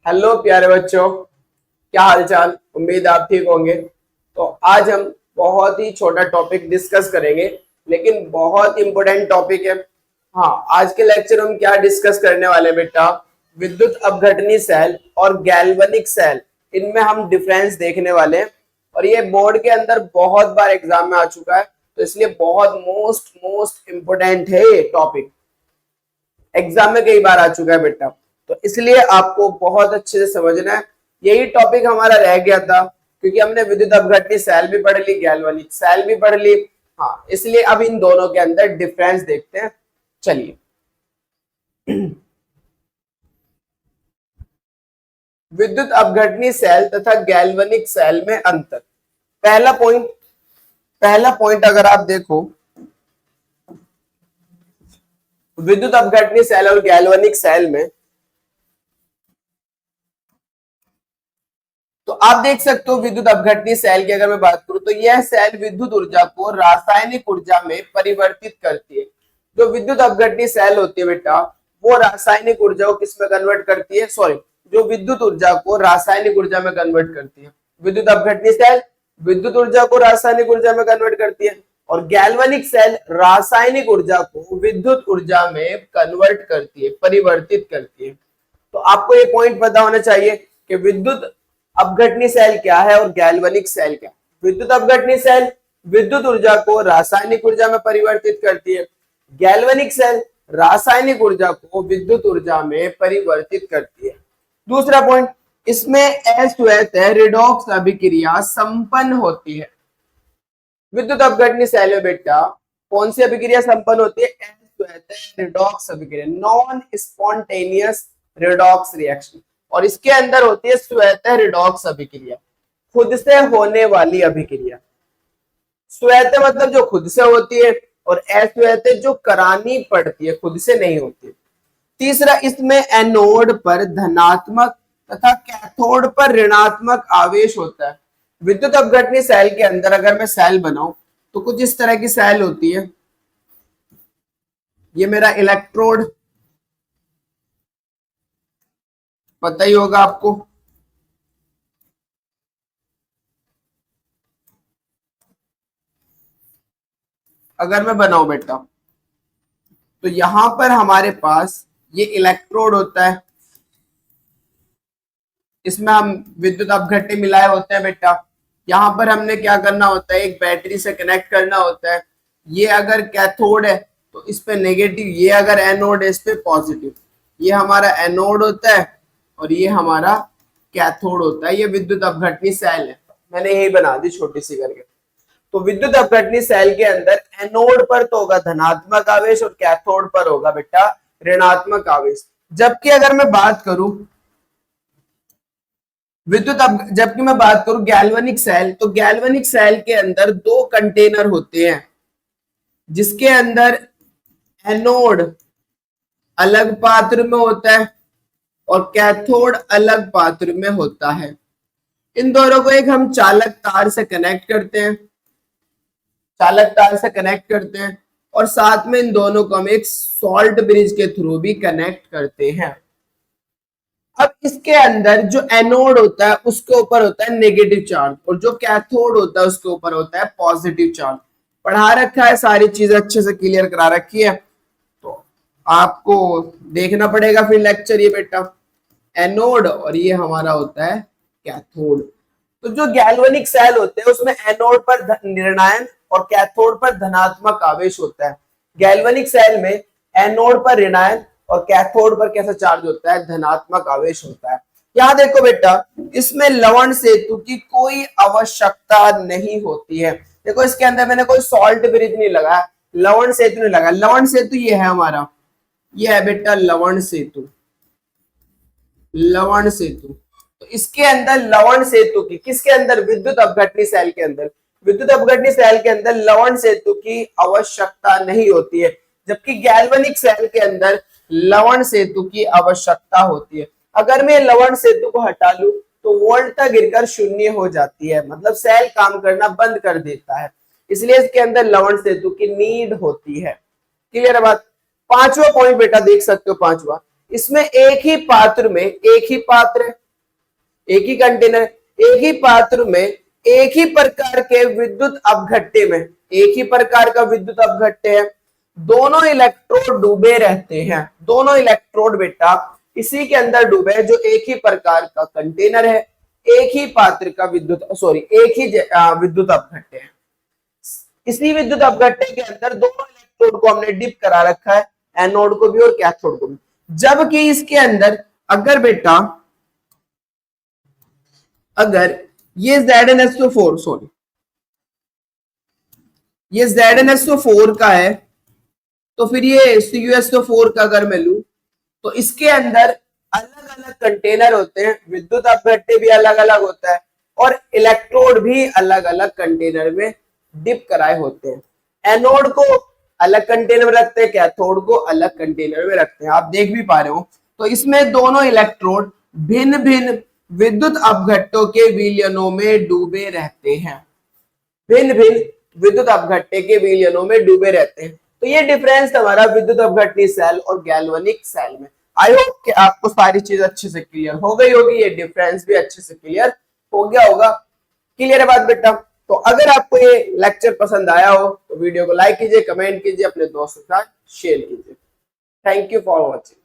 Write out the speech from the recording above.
Hello प्यारे बच्चों, क्या हालचाल। उम्मीद आप ठीक होंगे। तो आज हम बहुत ही छोटा टॉपिक डिस्कस करेंगे, लेकिन बहुत इंपॉर्टेंट टॉपिक है। हाँ, आज के लेक्चर हम क्या डिस्कस करने वाले हैं बेटा, विद्युत अपघटनी सेल और गैल्वेनिक सेल, इनमें हम डिफरेंस देखने वाले हैं। और ये बोर्ड के अंदर बहुत बार एग्जाम में आ चुका है, तो इसलिए बहुत मोस्ट इंपोर्टेंट है ये टॉपिक। एग्जाम में कई बार आ चुका है बेटा, तो इसलिए आपको बहुत अच्छे से समझना है। यही टॉपिक हमारा रह गया था, क्योंकि हमने विद्युत अपघटनी सेल भी पढ़ ली, गैल्वेनिक सेल भी पढ़ ली। हाँ, इसलिए अब इन दोनों के अंदर डिफरेंस देखते हैं। चलिए, विद्युत अपघटनी सेल तथा गैल्वेनिक सेल में अंतर। पहला पॉइंट अगर आप देखो, विद्युत अपघटनी सेल और गैल्वेनिक सेल में, तो आप देख सकते हो विद्युत अपघटनी सेल की अगर मैं बात करूं तो यह सेल विद्युत ऊर्जा को रासायनिक ऊर्जा में परिवर्तित करती है। जो विद्युत अपघटनी सेल होती है बेटा, वो रासायनिक ऊर्जा को किस में कन्वर्ट करती है, सॉरी, जो विद्युत ऊर्जा को रासायनिक ऊर्जा में कन्वर्ट करती है। विद्युत अपघटनी सेल विद्युत ऊर्जा को रासायनिक ऊर्जा में कन्वर्ट करती है, और गैल्वेनिक सेल रासायनिक ऊर्जा को विद्युत ऊर्जा में कन्वर्ट करती है, परिवर्तित करती है। तो आपको ये पॉइंट पता होना चाहिए कि विद्युत अपघटनी सेल क्या है और गैल्वेनिक सेल क्या है। विद्युत अपघटनी सेल विद्युत ऊर्जा को रासायनिक ऊर्जा में परिवर्तित करती है, गैल्वेनिक सेल रासायनिक ऊर्जा को विद्युत ऊर्जा में परिवर्तित करती है। दूसरा पॉइंट, इसमें अस्वैत रिडॉक्स अभिक्रिया संपन्न होती है। विद्युत अपघटनी सेल में बेटा कौन सी अभिक्रिया संपन्न होती है, अस्वैत रिडॉक्स अभिक्रिया, नॉन स्पॉन्टेनियस रिडॉक्स रिएक्शन। और इसके अंदर होती है स्वतः रिडॉक्स अभिक्रिया, खुद से होने वाली अभिक्रिया। स्वतः मतलब जो खुद से होती है, और अस्वतः जो करानी पड़ती है, खुद से नहीं होती। तीसरा, इसमें एनोड पर धनात्मक तथा कैथोड पर ऋणात्मक आवेश होता है। विद्युत अपघटनी सेल के अंदर अगर मैं सेल बनाऊं तो कुछ इस तरह की सेल होती है। ये मेरा इलेक्ट्रोड, पता ही होगा आपको। अगर मैं बनाऊं बेटा, तो यहां पर हमारे पास ये इलेक्ट्रोड होता है, इसमें हम विद्युत अपघटनी मिलाए होते हैं बेटा। यहां पर हमने क्या करना होता है, एक बैटरी से कनेक्ट करना होता है। ये अगर कैथोड है तो इस पे नेगेटिव, ये अगर एनोड है इस पे पॉजिटिव। ये हमारा एनोड होता है और ये हमारा कैथोड होता है। ये विद्युत अपघटनी सेल है, मैंने यही बना दी छोटी सी करके। तो विद्युत अपघटनी सेल के अंदर एनोड पर तो होगा धनात्मक आवेश और कैथोड पर होगा बेटा ऋणात्मक आवेश। जबकि अगर मैं बात करूं जबकि मैं बात करूं गैल्वेनिक सेल, तो गैल्वेनिक सेल के अंदर दो कंटेनर होते हैं, जिसके अंदर एनोड अलग पात्र में होता है और कैथोड अलग पात्र में होता है। इन दोनों को एक हम चालक तार से कनेक्ट करते हैं, और साथ में इन दोनों को हम एक सॉल्ट ब्रिज के थ्रू भी कनेक्ट करते हैं। अब इसके अंदर जो एनोड होता है उसके ऊपर होता है नेगेटिव चार्ज, और जो कैथोड होता है उसके ऊपर होता है पॉजिटिव चार्ज। पढ़ा रखा है, सारी चीजें अच्छे से क्लियर करा रखी है, तो आपको देखना पड़ेगा फिर लेक्चर। ये बेटा एनोड और ये हमारा होता है कैथोड। तो जो गैल्वेनिक सेल होते हैं उसमें एनोड पर ऋणायन और कैथोड पर धनात्मक आवेश होता है। गैल्वेनिक सेल में एनोड पर ऋणायन और कैथोड पर कैसा चार्ज होता है, धनात्मक आवेश होता है। यहां देखो बेटा, इसमें लवण सेतु की कोई आवश्यकता नहीं होती है। देखो इसके अंदर मैंने कोई सॉल्ट ब्रिज नहीं लगाया, लवण सेतु नहीं लगा। लवण सेतु ये है हमारा, ये है बेटा लवण सेतु। लवण सेतु, तो इसके अंदर लवण सेतु की, किसके अंदर, विद्युत अपघटनी सेल के अंदर, विद्युत अपघटनी सेल के अंदर लवण सेतु की आवश्यकता नहीं होती है। जबकि गैल्वेनिक सेल के अंदर लवण सेतु की आवश्यकता होती है। अगर मैं लवण सेतु को हटा लूं तो वोल्टता गिरकर शून्य हो जाती है, मतलब सेल काम करना बंद कर देता है। इसलिए इसके अंदर लवण सेतु की नीड होती है। क्लियर है बात। पांचवा पॉइंट बेटा देख सकते हो, पांचवा, इसमें एक ही पात्र में, एक ही पात्र, एक ही कंटेनर, एक ही पात्र में एक ही प्रकार के विद्युत अपघट्य में, एक ही प्रकार का विद्युत अपघट्य है, दोनों इलेक्ट्रोड डूबे रहते हैं, दोनों इलेक्ट्रोड बेटा इसी के अंदर डूबे हैं, जो एक ही प्रकार का कंटेनर है, एक ही पात्र का विद्युत एक ही विद्युत अपघट्य है। इसी विद्युत अपघट्य के अंदर दोनों इलेक्ट्रोड को हमने डिप करा रखा है, एनोड को भी और कैथोड को भी। जबकि इसके अंदर अगर बेटा अगर ये ZnSO4 सॉरी ये ZnSO4 का है, तो फिर ये CuSO4 का अगर मैं लूं तो इसके अंदर अलग अलग कंटेनर होते हैं, विद्युत अपघट्य भी अलग अलग होता है और इलेक्ट्रोड भी अलग अलग कंटेनर में डिप कराए होते हैं। एनोड को अलग कंटेनर में रखते हैं, कैथोड को अलग कंटेनर में रखते हैं, आप देख भी पा रहे हो। तो इसमें दोनों इलेक्ट्रोड भिन्न भिन्न विद्युत अपघट्यों के विलयनों में डूबे रहते हैं, भिन्न भिन्न विद्युत अपघट्य के विलयनों में डूबे रहते हैं। तो ये डिफरेंस हमारा विद्युत अपघटनी सेल और गैल्वेनिक सेल में। आई होप कि आपको सारी चीज अच्छे से क्लियर हो गई होगी, ये डिफरेंस भी अच्छे से क्लियर हो गया होगा। क्लियर है बात बेटा? तो अगर आपको ये लेक्चर पसंद आया हो तो वीडियो को लाइक कीजिए, कमेंट कीजिए, अपने दोस्तों के साथ शेयर कीजिए। Thank you for watching.